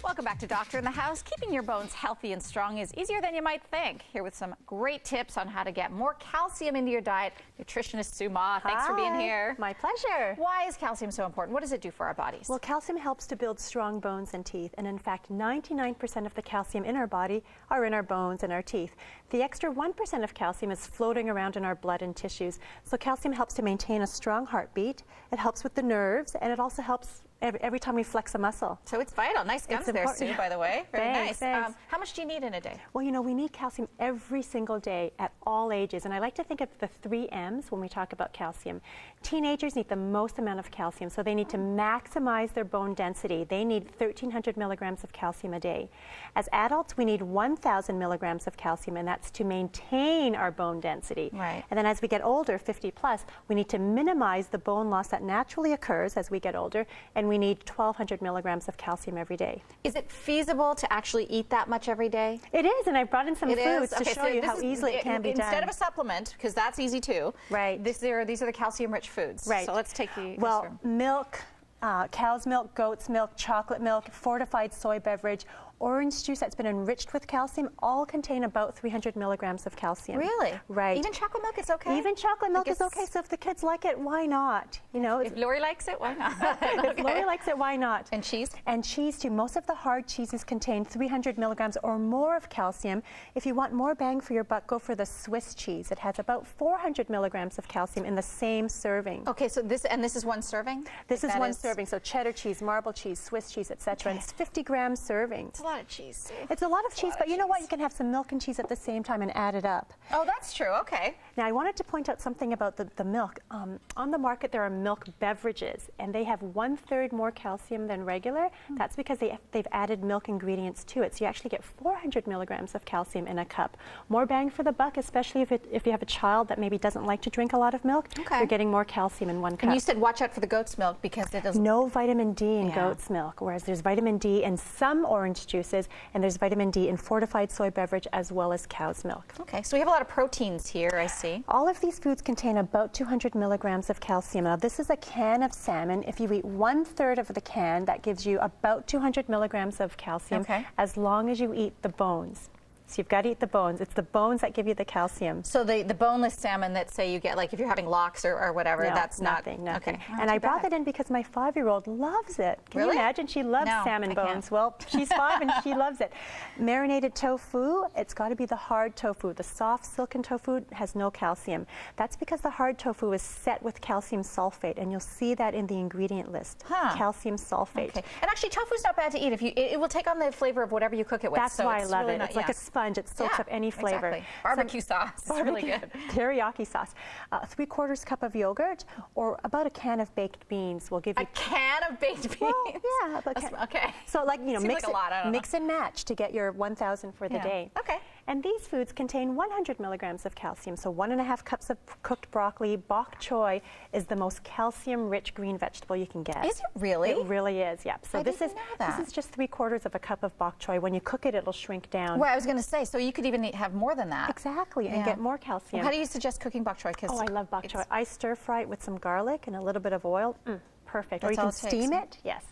Welcome back to Doctor in the House. Keeping your bones healthy and strong is easier than you might think. Here with some great tips on how to get more calcium into your diet, nutritionist Sue Mah. Thanks for being here. My pleasure. Why is calcium so important? What does it do for our bodies? Well, calcium helps to build strong bones and teeth, and in fact, 99% of the calcium in our body are in our bones and our teeth. The extra 1% of calcium is floating around in our blood and tissues. So calcium helps to maintain a strong heartbeat, it helps with the nerves, and it also helps every time we flex a muscle. So it's vital. Nice gums there, Sue, by the way. Very nice. Thanks. How much do you need in a day? Well, you know, we need calcium every single day at all ages. And I like to think of the 3 M's when we talk about calcium. Teenagers need the most amount of calcium, so they need to maximize their bone density. They need 1,300 milligrams of calcium a day. As adults, we need 1,000 milligrams of calcium, and that's to maintain our bone density. Right. And then as we get older, 50 plus, we need to minimize the bone loss that naturally occurs as we get older, and we need 1,200 milligrams of calcium every day. Is it feasible to actually eat that much every day? It is, and I brought in some foods to show you how easily it can be done. Instead of a supplement, because that's easy too. Right. These are the calcium-rich foods. Right. So let's take the milk, cow's milk, goat's milk, chocolate milk, fortified soy beverage, orange juice that's been enriched with calcium all contain about 300 milligrams of calcium. Really? Right. Even chocolate milk is okay? Even chocolate milk is okay, so if the kids like it, why not? You know, if Lori likes it, why not? If Lori likes it, why not? And cheese? And cheese too. Most of the hard cheeses contain 300 milligrams or more of calcium. If you want more bang for your buck, go for the Swiss cheese. It has about 400 milligrams of calcium in the same serving. Okay, so this is one serving? This is one serving. So cheddar cheese, marble cheese, Swiss cheese, etc. Okay. And it's 50-gram serving. It's a lot of cheese, too. It's a lot of cheese, but you know what? You can have some milk and cheese at the same time and add it up. Oh, that's true. Okay. Now, I wanted to point out something about the milk. On the market, there are milk beverages, and they have 1/3 more calcium than regular. That's because they've added milk ingredients to it. So you actually get 400 milligrams of calcium in a cup. More bang for the buck, especially if you have a child that maybe doesn't like to drink a lot of milk. Okay. You're getting more calcium in one cup. And you said watch out for the goat's milk because it doesn't... No vitamin D in goat's milk, whereas there's vitamin D in some orange juices, and there's vitamin D in fortified soy beverage as well as cow's milk. Okay, so we have a lot of proteins here, I see. All of these foods contain about 200 milligrams of calcium. Now, this is a can of salmon. If you eat 1/3 of the can, that gives you about 200 milligrams of calcium, as long as you eat the bones. So you've got to eat the bones. It's the bones that give you the calcium. So the boneless salmon that say you get, like if you're having lox or whatever, no, that's nothing. Okay. And I brought that in because my 5-year-old loves it. Can you imagine? She loves salmon bones. Well, she's 5 and she loves it. Marinated tofu, it's got to be the hard tofu. The soft silken tofu has no calcium. That's because the hard tofu is set with calcium sulfate, and you'll see that in the ingredient list. Calcium sulfate. Okay. And actually, tofu's not bad to eat. It will take on the flavor of whatever you cook it with. That's why I love it. It's like a sponge. It soaks up any flavor. Exactly. Barbecue sauce. It's really good. Teriyaki sauce. 3/4 cup of yogurt or about a can of baked beans will give you... A can of baked beans? Well, yeah. Okay. So like, you know, mix and match to get your 1,000 for the day. Okay. And these foods contain 100 milligrams of calcium. So 1.5 cups of cooked broccoli. Bok choy is the most calcium-rich green vegetable you can get. Is it really? It really is, yeah. So this is just 3/4 of a cup of bok choy. When you cook it, it'll shrink down. Well, I was going to say, so you could even have more than that. Exactly, and get more calcium. Well, how do you suggest cooking bok choy? Oh, I love bok choy. I stir fry it with some garlic and a little bit of oil. Perfect. Or you can steam it. Yes.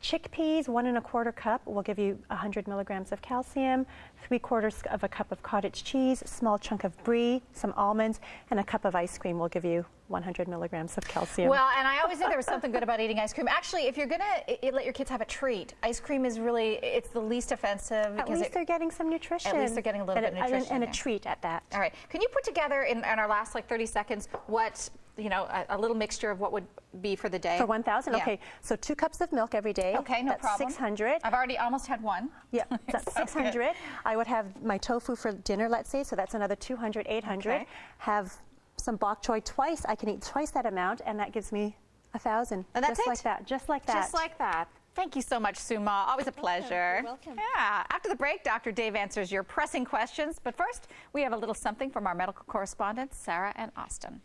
Chickpeas, 1.25 cup will give you 100 milligrams of calcium, 3/4 of a cup of cottage cheese, a small chunk of brie, some almonds, and a cup of ice cream will give you 100 milligrams of calcium. Well, and I always knew there was something good about eating ice cream. Actually, if you're going to let your kids have a treat, ice cream is really, it's the least offensive. At least they're getting some nutrition. At least they're getting a little bit of nutrition. And a treat at that. All right. Can you put together in our last like 30 seconds what, you know, a little mixture of what would be for the day? For 1,000? Okay. So 2 cups of milk every day. Okay, no problem. That's 600. I've already almost had one. Yeah, that's 600. I would have my tofu for dinner, let's say, so that's another 200, 800. Okay. Have some bok choy twice. I can eat twice that amount, and that gives me 1,000. And that's just like that. Just like that. Just like that. Thank you so much, Sue Mah. Always a pleasure. You're welcome. Yeah. After the break, Dr. Dave answers your pressing questions. But first, we have a little something from our medical correspondents, Sarah and Austin.